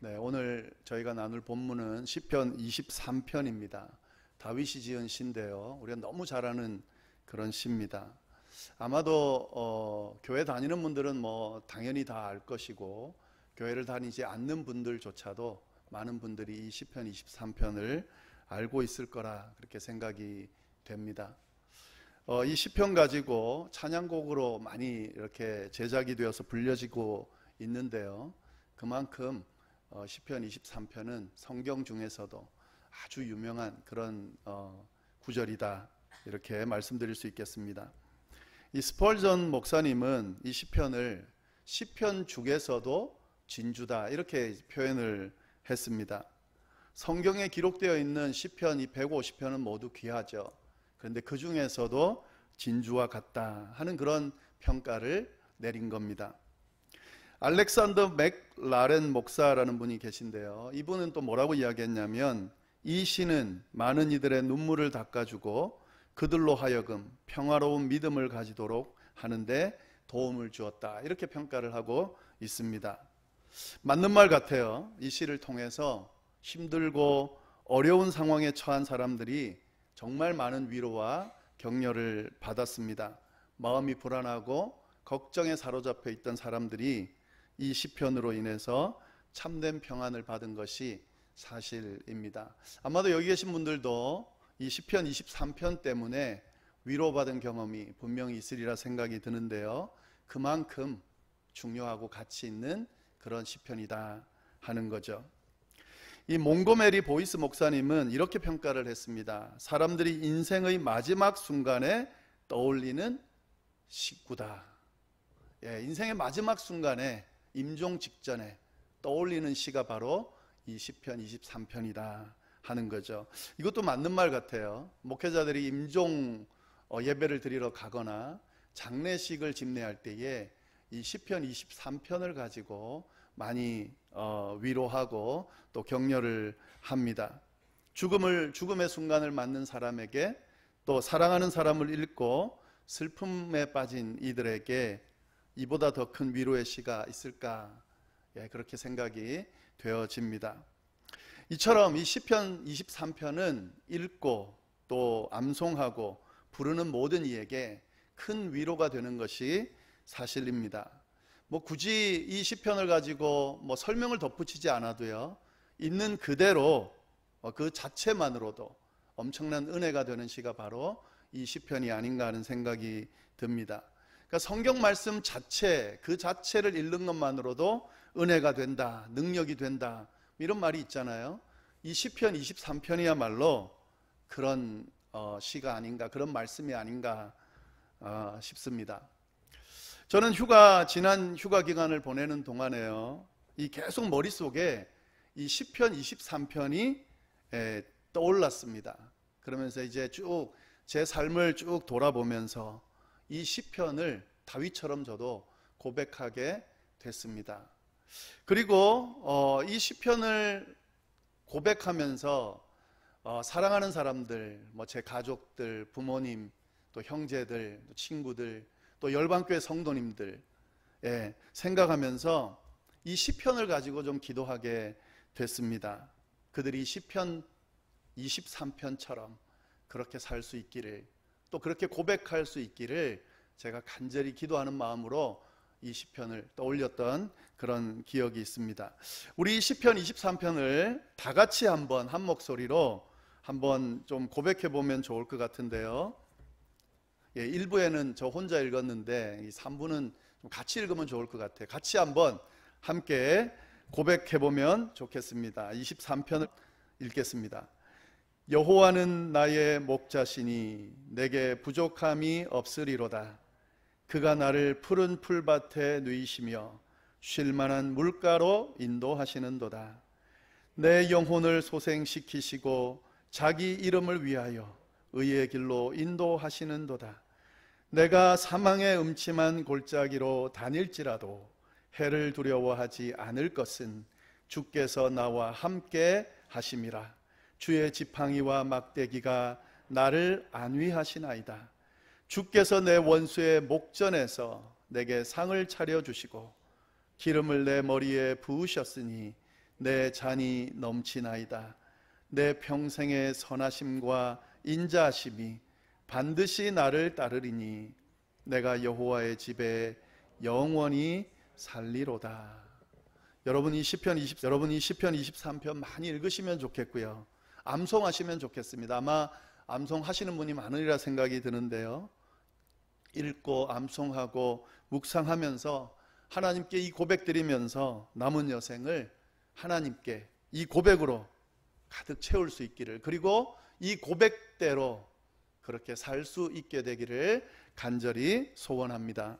네, 오늘 저희가 나눌 본문은 시편 23편입니다. 다윗이 지은 시인데요. 우리가 너무 잘 아는 그런 시입니다. 아마도 교회 다니는 분들은 뭐 당연히 다 알 것이고, 교회를 다니지 않는 분들조차도 많은 분들이 이 시편 23편을 알고 있을 거라 그렇게 생각이 됩니다. 이 시편 가지고 찬양곡으로 많이 이렇게 제작이 되어서 불려지고 있는데요. 그만큼 시편 23편은 성경 중에서도 아주 유명한 그런 구절이다, 이렇게 말씀드릴 수 있겠습니다. 이 스펄전 목사님은 이 시편을 시편 중에서도 진주다, 이렇게 표현을 했습니다. 성경에 기록되어 있는 시편 이 150편은 모두 귀하죠. 그런데 그 중에서도 진주와 같다 하는 그런 평가를 내린 겁니다. 알렉산더 맥라렌 목사라는 분이 계신데요. 이분은 또 뭐라고 이야기했냐면, 이 시는 많은 이들의 눈물을 닦아주고 그들로 하여금 평화로운 믿음을 가지도록 하는데 도움을 주었다, 이렇게 평가를 하고 있습니다. 맞는 말 같아요. 이 시를 통해서 힘들고 어려운 상황에 처한 사람들이 정말 많은 위로와 격려를 받았습니다. 마음이 불안하고 걱정에 사로잡혀 있던 사람들이 이 시편으로 인해서 참된 평안을 받은 것이 사실입니다. 아마도 여기 계신 분들도 이 시편 23편 때문에 위로받은 경험이 분명히 있으리라 생각이 드는데요. 그만큼 중요하고 가치 있는 그런 시편이다 하는 거죠. 이 몽고메리 보이스 목사님은 이렇게 평가를 했습니다. 사람들이 인생의 마지막 순간에 떠올리는 시구다. 인생의 마지막 순간에, 임종 직전에 떠올리는 시가 바로 이 시편 23편이다 하는 거죠. 이것도 맞는 말 같아요. 목회자들이 임종 예배를 드리러 가거나 장례식을 집례할 때에 이 시편 23편을 가지고 많이 위로하고 또 격려를 합니다. 죽음의 순간을 맞는 사람에게, 또 사랑하는 사람을 잃고 슬픔에 빠진 이들에게 이보다 더 큰 위로의 시가 있을까, 그렇게 생각이 되어집니다. 이처럼 이 시편 23편은 읽고 또 암송하고 부르는 모든 이에게 큰 위로가 되는 것이 사실입니다. 굳이 이 시편을 가지고 설명을 덧붙이지 않아도요, 있는 그대로 그 자체만으로도 엄청난 은혜가 되는 시가 바로 이 시편이 아닌가 하는 생각이 듭니다. 그러니까 성경 말씀 자체, 그 자체를 읽는 것만으로도 은혜가 된다, 능력이 된다, 이런 말이 있잖아요. 이 시편 23편이야말로 그런 시가 아닌가, 그런 말씀이 아닌가 싶습니다. 저는 지난 휴가 기간을 보내는 동안에요, 이 계속 머릿속에 이 시편 23편이 떠올랐습니다. 그러면서 이제 쭉 제 삶을 쭉 돌아보면서 이 시편을 다윗처럼 저도 고백하게 됐습니다. 그리고 이 시편을 고백하면서 사랑하는 사람들, 제 가족들, 부모님, 또 형제들, 또 친구들, 또 열방교회 성도님들 생각하면서 이 시편을 가지고 좀 기도하게 됐습니다. 그들이 시편 23편처럼 그렇게 살 수 있기를, 또 그렇게 고백할 수 있기를 제가 간절히 기도하는 마음으로 이 시편을 떠올렸던 그런 기억이 있습니다. 우리 시편 23편을 다 같이 한 목소리로 한번 좀 고백해 보면 좋을 것 같은데요. 1부에는 저 혼자 읽었는데 3부는 좀 같이 읽으면 좋을 것 같아요. 같이 한번 함께 고백해 보면 좋겠습니다. 23편을 읽겠습니다. 여호와는 나의 목자시니 내게 부족함이 없으리로다. 그가 나를 푸른 풀밭에 누이시며 쉴만한 물가로 인도하시는도다. 내 영혼을 소생시키시고 자기 이름을 위하여 의의 길로 인도하시는도다. 내가 사망의 음침한 골짜기로 다닐지라도 해를 두려워하지 않을 것은 주께서 나와 함께 하심이라. 주의 지팡이와 막대기가 나를 안위하시나이다. 주께서 내 원수의 목전에서 내게 상을 차려주시고 기름을 내 머리에 부으셨으니 내 잔이 넘치나이다. 내 평생의 선하심과 인자하심이 반드시 나를 따르리니 내가 여호와의 집에 영원히 살리로다. 여러분 이 시편 23편 많이 읽으시면 좋겠고요. 암송하시면 좋겠습니다. 아마 암송하시는 분이 많으리라 생각이 드는데요. 읽고 암송하고 묵상하면서 하나님께 이 고백 드리면서 남은 여생을 하나님께 이 고백으로 가득 채울 수 있기를, 그리고 이 고백대로 그렇게 살 수 있게 되기를 간절히 소원합니다.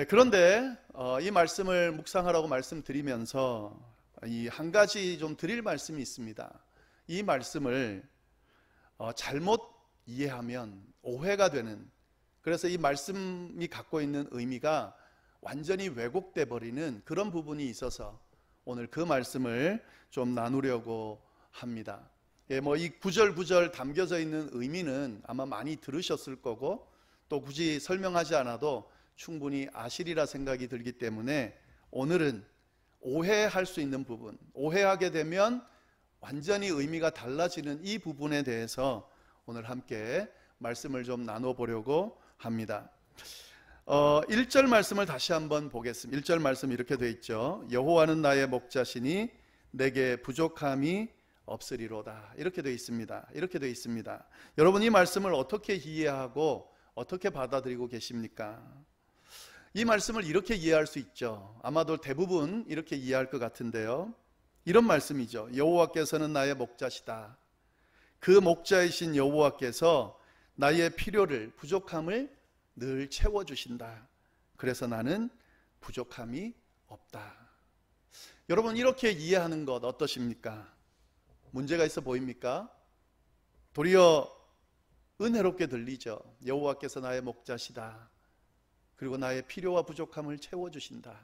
그런데 이 말씀을 묵상하라고 말씀드리면서 이 한 가지 좀 드릴 말씀이 있습니다. 이 말씀을 잘못 이해하면 오해가 되는, 그래서 이 말씀이 갖고 있는 의미가 완전히 왜곡돼 버리는 그런 부분이 있어서 오늘 그 말씀을 좀 나누려고 합니다. 이 구절 담겨져 있는 의미는 아마 많이 들으셨을 거고 또 굳이 설명하지 않아도 충분히 아시리라 생각이 들기 때문에 오늘은 오해할 수 있는 부분, 오해하게 되면 완전히 의미가 달라지는 이 부분에 대해서 오늘 함께 말씀을 좀 나눠보려고 합니다. 1절 말씀을 다시 한번 보겠습니다. 1절 말씀 이렇게 되어 있죠. 여호와는 나의 목자시니 내게 부족함이 없으리로다. 이렇게 되어 있습니다. 이렇게 되어 있습니다. 여러분 이 말씀을 어떻게 이해하고 어떻게 받아들이고 계십니까? 이 말씀을 이렇게 이해할 수 있죠. 아마도 대부분 이렇게 이해할 것 같은데요. 이런 말씀이죠. 여호와께서는 나의 목자시다. 그 목자이신 여호와께서 나의 필요를, 부족함을 늘 채워주신다. 그래서 나는 부족함이 없다. 여러분 이렇게 이해하는 것 어떠십니까? 문제가 있어 보입니까? 도리어 은혜롭게 들리죠. 여호와께서 나의 목자시다. 그리고 나의 필요와 부족함을 채워주신다.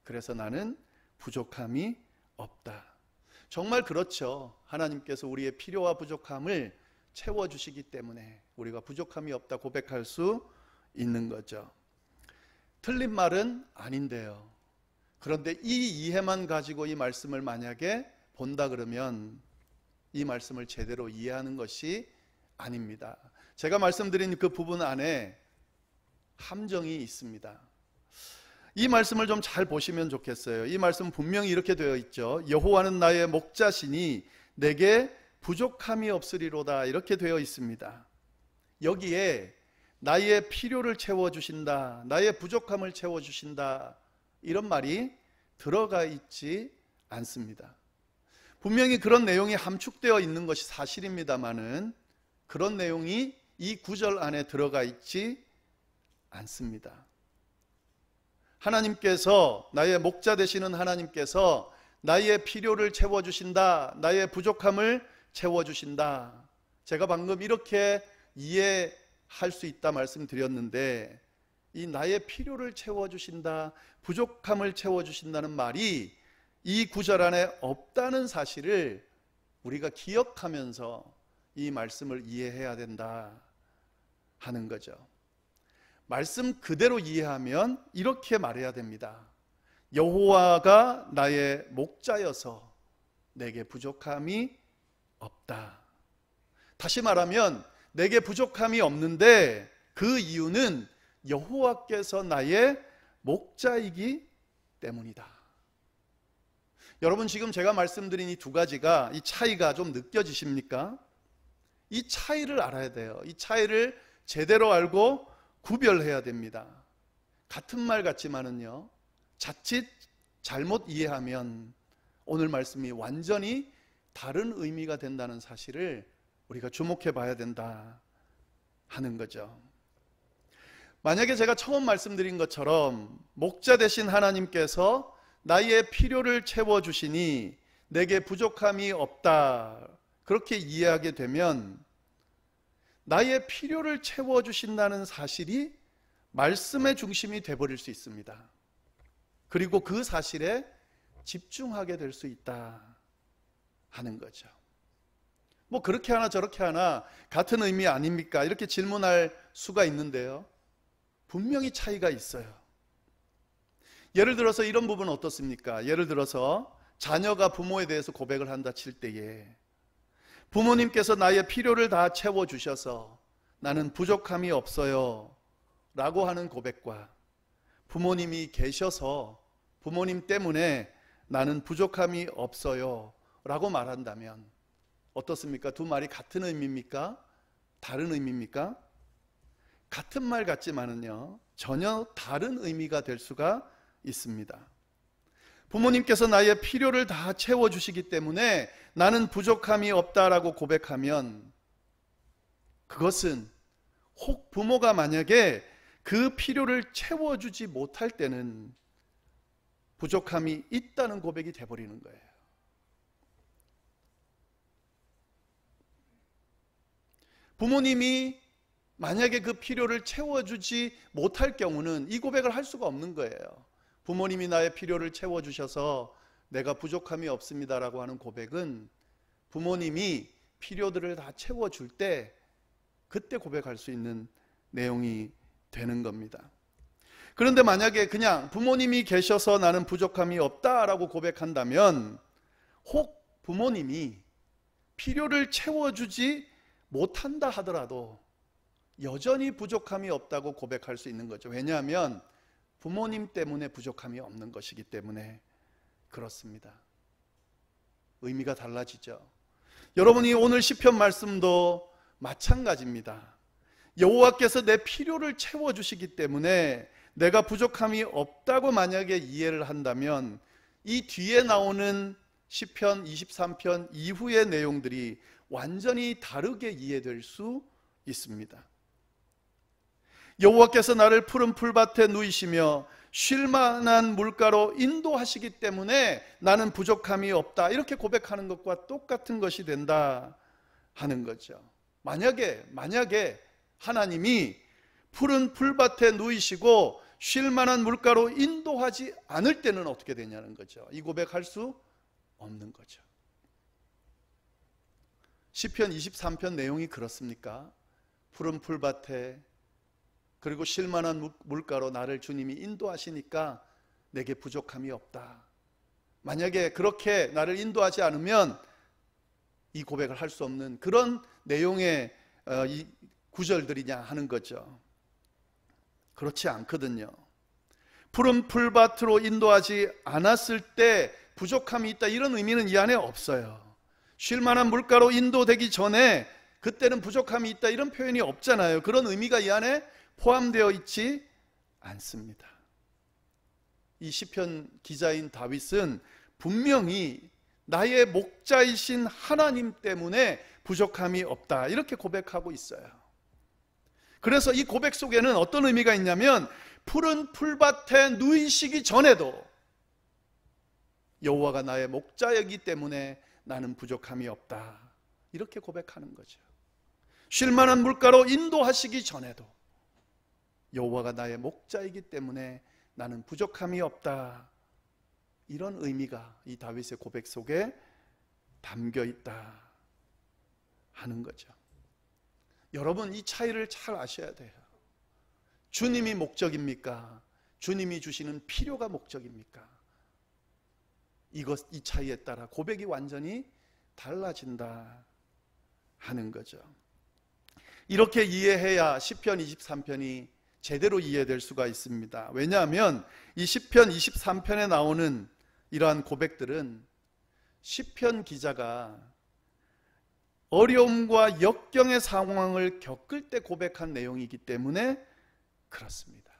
그래서 나는 부족함이 없다. 정말 그렇죠. 하나님께서 우리의 필요와 부족함을 채워주시기 때문에 우리가 부족함이 없다 고백할 수 있는 거죠. 틀린 말은 아닌데요. 그런데 이 이해만 가지고 이 말씀을 만약에 본다 그러면 이 말씀을 제대로 이해하는 것이 아닙니다. 제가 말씀드린 그 부분 안에 함정이 있습니다. 이 말씀을 좀 잘 보시면 좋겠어요. 이 말씀 분명히 이렇게 되어 있죠. 여호와는 나의 목자시니 내게 부족함이 없으리로다. 이렇게 되어 있습니다. 여기에 나의 필요를 채워주신다, 나의 부족함을 채워주신다, 이런 말이 들어가 있지 않습니다. 분명히 그런 내용이 함축되어 있는 것이 사실입니다만은 그런 내용이 이 구절 안에 들어가 있지 않습니다. 하나님께서, 나의 목자 되시는 하나님께서 나의 필요를 채워주신다, 나의 부족함을 채워주신다. 제가 방금 이렇게 이해할 수 있다 말씀드렸는데 이 나의 필요를 채워주신다, 부족함을 채워주신다는 말이 이 구절 안에 없다는 사실을 우리가 기억하면서 이 말씀을 이해해야 된다 하는 거죠. 말씀 그대로 이해하면 이렇게 말해야 됩니다. 여호와가 나의 목자여서 내게 부족함이 없다. 다시 말하면 내게 부족함이 없는데 그 이유는 여호와께서 나의 목자이기 때문이다. 여러분 지금 제가 말씀드린 이 두 가지가, 이 차이가 좀 느껴지십니까? 이 차이를 알아야 돼요. 이 차이를 제대로 알고 구별해야 됩니다. 같은 말 같지만은요, 자칫 잘못 이해하면 오늘 말씀이 완전히 다른 의미가 된다는 사실을 우리가 주목해 봐야 된다 하는 거죠. 만약에 제가 처음 말씀드린 것처럼 목자 되신 하나님께서 나의 필요를 채워주시니 내게 부족함이 없다, 그렇게 이해하게 되면 나의 필요를 채워주신다는 사실이 말씀의 중심이 되어버릴 수 있습니다. 그리고 그 사실에 집중하게 될 수 있다 하는 거죠. 뭐 그렇게 하나 저렇게 하나 같은 의미 아닙니까? 이렇게 질문할 수가 있는데요, 분명히 차이가 있어요. 예를 들어서 이런 부분은 어떻습니까? 예를 들어서 자녀가 부모에 대해서 고백을 한다 칠 때에 부모님께서 나의 필요를 다 채워주셔서 나는 부족함이 없어요 라고 하는 고백과 부모님이 계셔서 부모님 때문에 나는 부족함이 없어요 라고 말한다면 어떻습니까? 두 말이 같은 의미입니까? 다른 의미입니까? 같은 말 같지만은요 전혀 다른 의미가 될 수가 있습니다. 부모님께서 나의 필요를 다 채워주시기 때문에 나는 부족함이 없다라고 고백하면 그것은 혹 부모가 만약에 그 필요를 채워주지 못할 때는 부족함이 있다는 고백이 돼버리는 거예요. 부모님이 만약에 그 필요를 채워주지 못할 경우는 이 고백을 할 수가 없는 거예요. 부모님이 나의 필요를 채워주셔서 내가 부족함이 없습니다라고 하는 고백은 부모님이 필요들을 다 채워줄 때 그때 고백할 수 있는 내용이 되는 겁니다. 그런데 만약에 그냥 부모님이 계셔서 나는 부족함이 없다라고 고백한다면 혹 부모님이 필요를 채워주지 못한다 하더라도 여전히 부족함이 없다고 고백할 수 있는 거죠. 왜냐하면 부모님 때문에 부족함이 없는 것이기 때문에 그렇습니다. 의미가 달라지죠. 여러분이 오늘 시편 말씀도 마찬가지입니다. 여호와께서 내 필요를 채워주시기 때문에 내가 부족함이 없다고 만약에 이해를 한다면 이 뒤에 나오는 시편 23편 이후의 내용들이 완전히 다르게 이해될 수 있습니다. 여호와께서 나를 푸른 풀밭에 누이시며 쉴 만한 물가로 인도하시기 때문에 나는 부족함이 없다 이렇게 고백하는 것과 똑같은 것이 된다 하는 거죠. 만약에 하나님이 푸른 풀밭에 누이시고 쉴 만한 물가로 인도하지 않을 때는 어떻게 되냐는 거죠. 이 고백할 수 없는 거죠. 시편 23편 내용이 그렇습니까? 푸른 풀밭에 그리고 쉴 만한 물가로 나를 주님이 인도하시니까 내게 부족함이 없다. 만약에 그렇게 나를 인도하지 않으면 이 고백을 할 수 없는 그런 내용의 이 구절들이냐 하는 거죠. 그렇지 않거든요. 푸른 풀밭으로 인도하지 않았을 때 부족함이 있다 이런 의미는 이 안에 없어요. 쉴 만한 물가로 인도되기 전에 그때는 부족함이 있다 이런 표현이 없잖아요. 그런 의미가 이 안에 포함되어 있지 않습니다. 이 시편 기자인 다윗은 분명히 나의 목자이신 하나님 때문에 부족함이 없다 이렇게 고백하고 있어요. 그래서 이 고백 속에는 어떤 의미가 있냐면 푸른 풀밭에 누이시기 전에도 여호와가 나의 목자이기 때문에 나는 부족함이 없다 이렇게 고백하는 거죠. 쉴 만한 물가로 인도하시기 전에도 여호와가 나의 목자이기 때문에 나는 부족함이 없다 이런 의미가 이 다윗의 고백 속에 담겨 있다 하는 거죠. 여러분 이 차이를 잘 아셔야 돼요. 주님이 목적입니까? 주님이 주시는 필요가 목적입니까? 이 차이에 따라 고백이 완전히 달라진다 하는 거죠. 이렇게 이해해야 시편 23편이 제대로 이해될 수가 있습니다. 왜냐하면 이 시편 23편에 나오는 이러한 고백들은 시편 기자가 어려움과 역경의 상황을 겪을 때 고백한 내용이기 때문에 그렇습니다.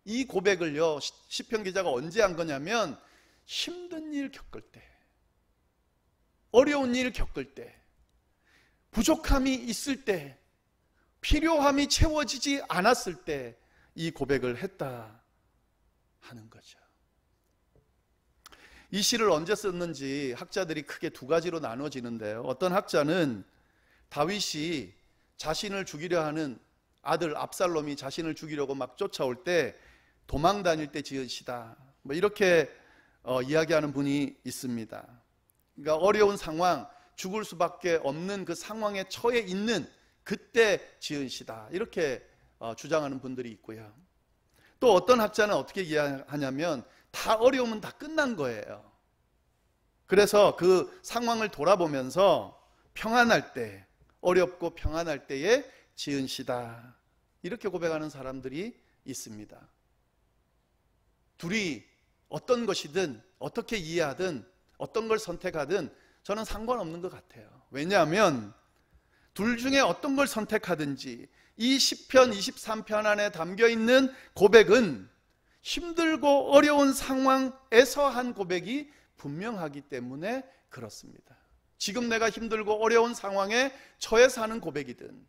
이 고백을요 시편 기자가 언제 한 거냐면 힘든 일 겪을 때, 어려운 일 겪을 때, 부족함이 있을 때, 필요함이 채워지지 않았을 때 이 고백을 했다 하는 거죠. 이 시를 언제 썼는지 학자들이 크게 두 가지로 나눠지는데요. 어떤 학자는 다윗이 자신을 죽이려 하는 아들 압살롬이 자신을 죽이려고 막 쫓아올 때 도망 다닐 때 지은 시다 뭐 이렇게 이야기하는 분이 있습니다. 그러니까 어려운 상황, 죽을 수밖에 없는 그 상황에 처해 있는 그때 지은 시다 이렇게 주장하는 분들이 있고요. 또 어떤 학자는 어떻게 이해하냐면 다 어려우면 다 끝난 거예요. 그래서 그 상황을 돌아보면서 평안할 때, 어렵고 평안할 때에 지은 시다, 이렇게 고백하는 사람들이 있습니다. 둘이 어떤 것이든 어떻게 이해하든 어떤 걸 선택하든 저는 상관없는 것 같아요. 왜냐하면 둘 중에 어떤 걸 선택하든지 이 시편 23편 안에 담겨있는 고백은 힘들고 어려운 상황에서 한 고백이 분명하기 때문에 그렇습니다. 지금 내가 힘들고 어려운 상황에 처해서 하는 고백이든,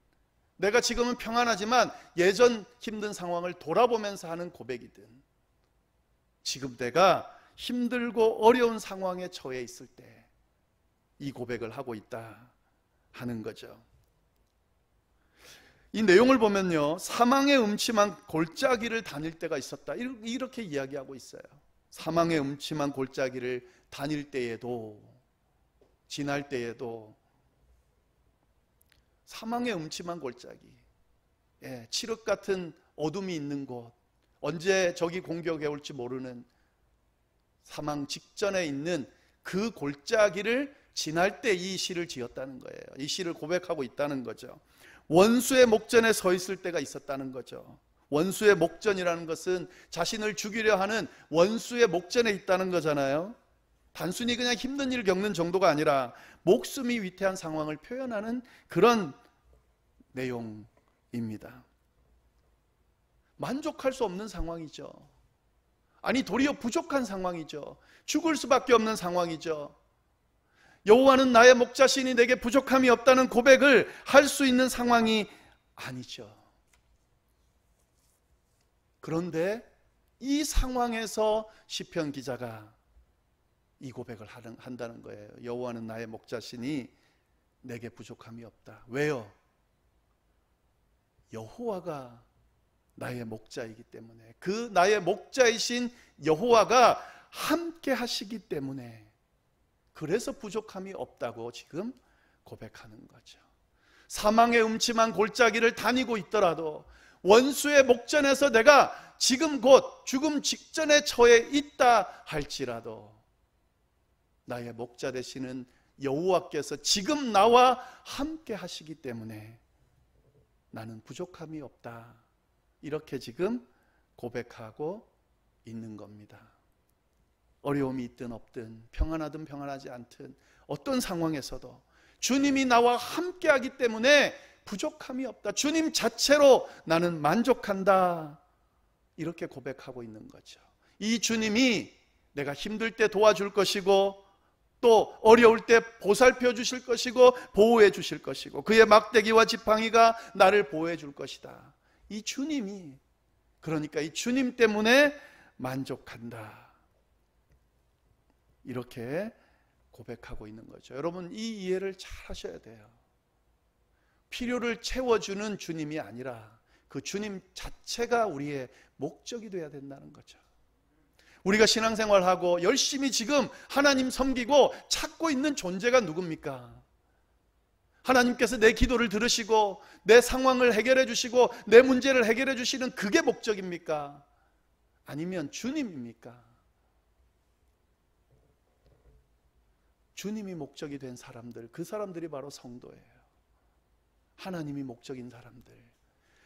내가 지금은 평안하지만 예전 힘든 상황을 돌아보면서 하는 고백이든, 지금 내가 힘들고 어려운 상황에 처해 있을 때 이 고백을 하고 있다 하는 거죠. 이 내용을 보면요, 사망의 음침한 골짜기를 다닐 때가 있었다, 이렇게 이야기하고 있어요. 사망의 음침한 골짜기를 다닐 때에도, 지날 때에도, 사망의 음침한 골짜기, 칠흑 같은 어둠이 있는 곳, 언제 적이 공격해 올지 모르는 사망 직전에 있는 그 골짜기를 지날 때 이 시를 지었다는 거예요. 이 시를 고백하고 있다는 거죠. 원수의 목전에 서 있을 때가 있었다는 거죠. 원수의 목전이라는 것은 자신을 죽이려 하는 원수의 목전에 있다는 거잖아요. 단순히 그냥 힘든 일을 겪는 정도가 아니라 목숨이 위태한 상황을 표현하는 그런 내용입니다. 만족할 수 없는 상황이죠. 아니, 도리어 부족한 상황이죠. 죽을 수밖에 없는 상황이죠. 여호와는 나의 목자시니 내게 부족함이 없다는 고백을 할 수 있는 상황이 아니죠. 그런데 이 상황에서 시편 기자가 이 고백을 한다는 거예요. 여호와는 나의 목자시니 내게 부족함이 없다. 왜요? 여호와가 나의 목자이기 때문에, 그 나의 목자이신 여호와가 함께 하시기 때문에, 그래서 부족함이 없다고 지금 고백하는 거죠. 사망의 음침한 골짜기를 다니고 있더라도, 원수의 목전에서 내가 지금 곧 죽음 직전에 처해 있다 할지라도, 나의 목자 되시는 여호와께서 지금 나와 함께 하시기 때문에 나는 부족함이 없다, 이렇게 지금 고백하고 있는 겁니다. 어려움이 있든 없든, 평안하든 평안하지 않든 어떤 상황에서도 주님이 나와 함께하기 때문에 부족함이 없다, 주님 자체로 나는 만족한다, 이렇게 고백하고 있는 거죠. 이 주님이 내가 힘들 때 도와줄 것이고, 또 어려울 때 보살펴 주실 것이고 보호해 주실 것이고, 그의 막대기와 지팡이가 나를 보호해 줄 것이다, 이 주님이, 그러니까 이 주님 때문에 만족한다, 이렇게 고백하고 있는 거죠. 여러분, 이 이해를 잘 하셔야 돼요. 필요를 채워주는 주님이 아니라 그 주님 자체가 우리의 목적이 되어야 된다는 거죠. 우리가 신앙생활하고 열심히 지금 하나님 섬기고 찾고 있는 존재가 누굽니까? 하나님께서 내 기도를 들으시고 내 상황을 해결해 주시고 내 문제를 해결해 주시는 그게 목적입니까? 아니면 주님입니까? 주님이 목적이 된 사람들, 그 사람들이 바로 성도예요. 하나님이 목적인 사람들,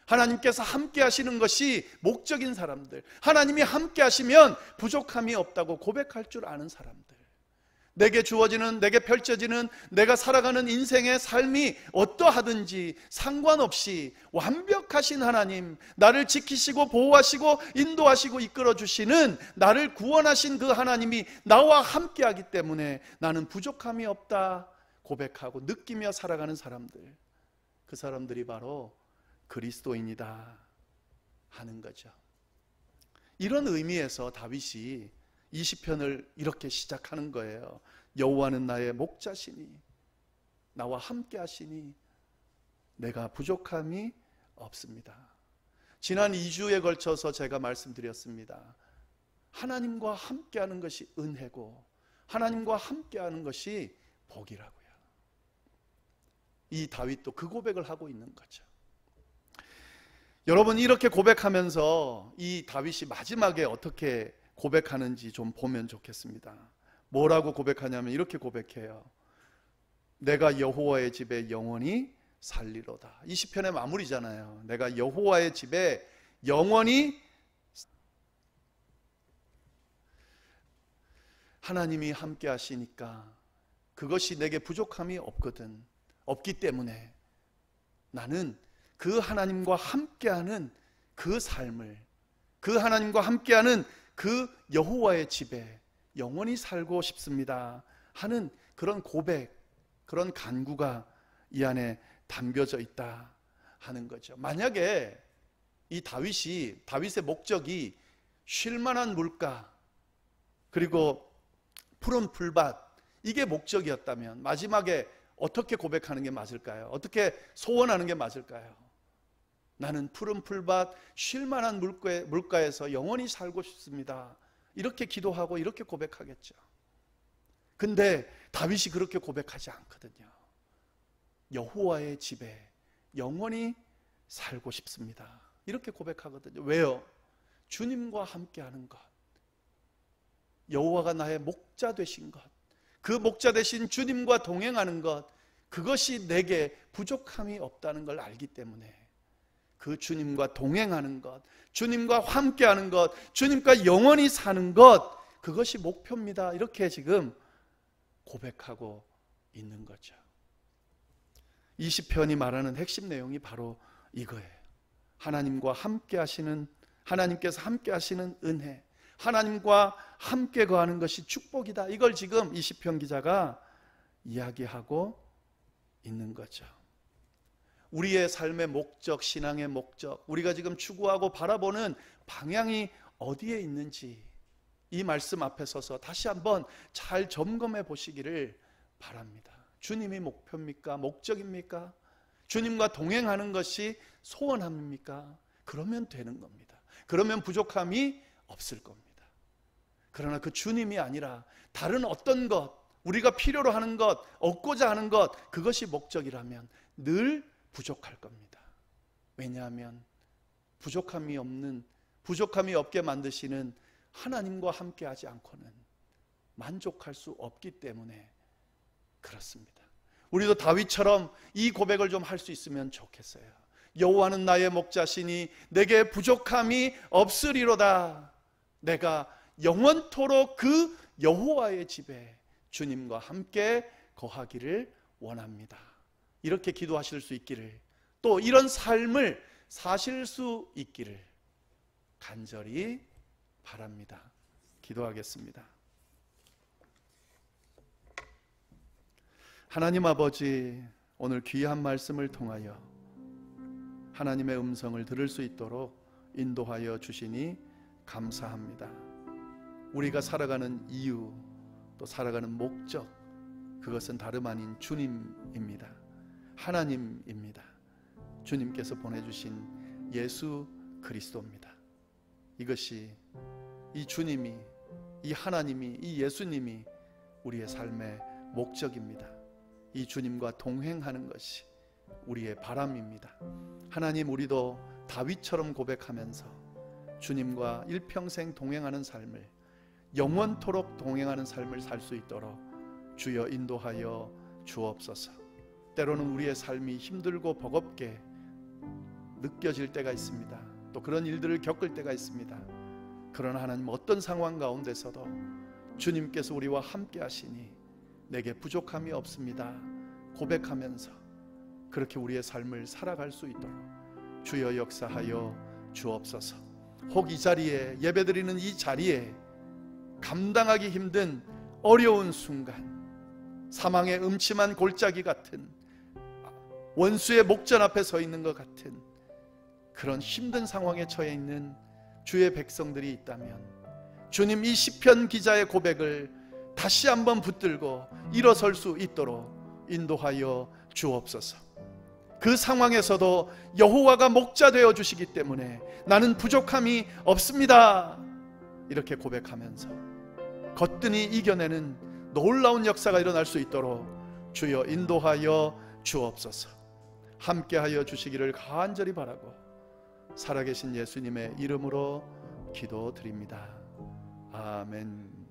하나님께서 함께 하시는 것이 목적인 사람들, 하나님이 함께 하시면 부족함이 없다고 고백할 줄 아는 사람들, 내게 주어지는, 내게 펼쳐지는 내가 살아가는 인생의 삶이 어떠하든지 상관없이 완벽하신 하나님, 나를 지키시고 보호하시고 인도하시고 이끌어주시는, 나를 구원하신 그 하나님이 나와 함께하기 때문에 나는 부족함이 없다 고백하고 느끼며 살아가는 사람들, 그 사람들이 바로 그리스도인이다 하는 거죠. 이런 의미에서 다윗이 이 시편을 이렇게 시작하는 거예요. 여호와는 나의 목자시니 나와 함께 하시니 내가 부족함이 없습니다. 지난 2주에 걸쳐서 제가 말씀드렸습니다. 하나님과 함께하는 것이 은혜고 하나님과 함께하는 것이 복이라고요. 이 다윗도 그 고백을 하고 있는 거죠. 여러분, 이렇게 고백하면서 이 다윗이 마지막에 어떻게 고백하는지 좀 보면 좋겠습니다. 뭐라고 고백하냐면 이렇게 고백해요. 내가 여호와의 집에 영원히 살리로다. 이 시편의 마무리잖아요. 내가 여호와의 집에 영원히, 하나님이 함께 하시니까 그것이 내게 부족함이 없거든. 없기 때문에 나는 그 하나님과 함께하는 그 삶을, 그 하나님과 함께하는 그 여호와의 집에 영원히 살고 싶습니다 하는 그런 고백, 그런 간구가 이 안에 담겨져 있다 하는 거죠. 만약에 이 다윗의 목적이 쉴만한 물가 그리고 푸른 풀밭, 이게 목적이었다면 마지막에 어떻게 고백하는 게 맞을까요? 어떻게 소원하는 게 맞을까요? 나는 푸른 풀밭 쉴만한 물가에서 영원히 살고 싶습니다, 이렇게 기도하고 이렇게 고백하겠죠. 근데 다윗이 그렇게 고백하지 않거든요. 여호와의 집에 영원히 살고 싶습니다, 이렇게 고백하거든요. 왜요? 주님과 함께하는 것, 여호와가 나의 목자 되신 것, 그 목자 되신 주님과 동행하는 것, 그것이 내게 부족함이 없다는 걸 알기 때문에 그 주님과 동행하는 것, 주님과 함께하는 것, 주님과 영원히 사는 것, 그것이 목표입니다, 이렇게 지금 고백하고 있는 거죠. 이 시편이 말하는 핵심 내용이 바로 이거예요. 하나님과 함께 하시는, 하나님께서 함께 하시는 은혜, 하나님과 함께 거하는 것이 축복이다, 이걸 지금 이 시편 기자가 이야기하고 있는 거죠. 우리의 삶의 목적, 신앙의 목적, 우리가 지금 추구하고 바라보는 방향이 어디에 있는지 이 말씀 앞에 서서 다시 한번 잘 점검해 보시기를 바랍니다. 주님이 목표입니까? 목적입니까? 주님과 동행하는 것이 소원합니까? 그러면 되는 겁니다. 그러면 부족함이 없을 겁니다. 그러나 그 주님이 아니라 다른 어떤 것, 우리가 필요로 하는 것, 얻고자 하는 것, 그것이 목적이라면 늘 부족할 겁니다. 왜냐하면 부족함이 없게 만드시는 하나님과 함께 하지 않고는 만족할 수 없기 때문에 그렇습니다. 우리도 다윗처럼 이 고백을 좀 할 수 있으면 좋겠어요. 여호와는 나의 목자시니 내게 부족함이 없으리로다. 내가 영원토록 그 여호와의 집에 주님과 함께 거하기를 원합니다. 이렇게 기도하실 수 있기를, 또 이런 삶을 사실 수 있기를 간절히 바랍니다. 기도하겠습니다. 하나님 아버지, 오늘 귀한 말씀을 통하여 하나님의 음성을 들을 수 있도록 인도하여 주시니 감사합니다. 우리가 살아가는 이유, 또 살아가는 목적, 그것은 다름 아닌 주님입니다. 하나님입니다. 주님께서 보내주신 예수 그리스도입니다. 이것이, 이 주님이, 이 하나님이, 이 예수님이 우리의 삶의 목적입니다. 이 주님과 동행하는 것이 우리의 바람입니다. 하나님, 우리도 다윗처럼 고백하면서 주님과 일평생 동행하는 삶을, 영원토록 동행하는 삶을 살 수 있도록 주여 인도하여 주옵소서. 때로는 우리의 삶이 힘들고 버겁게 느껴질 때가 있습니다. 또 그런 일들을 겪을 때가 있습니다. 그러나 하나님, 어떤 상황 가운데서도 주님께서 우리와 함께 하시니 내게 부족함이 없습니다 고백하면서 그렇게 우리의 삶을 살아갈 수 있도록 주여 역사하여 주옵소서. 혹 이 자리에, 예배드리는 이 자리에 감당하기 힘든 어려운 순간, 사망의 음침한 골짜기 같은, 원수의 목전 앞에 서 있는 것 같은 그런 힘든 상황에 처해 있는 주의 백성들이 있다면 주님, 이 시편 기자의 고백을 다시 한번 붙들고 일어설 수 있도록 인도하여 주옵소서. 그 상황에서도 여호와가 목자 되어 주시기 때문에 나는 부족함이 없습니다, 이렇게 고백하면서 거뜬히 이겨내는 놀라운 역사가 일어날 수 있도록 주여 인도하여 주옵소서. 함께하여 주시기를 간절히 바라고 살아계신 예수님의 이름으로 기도드립니다. 아멘.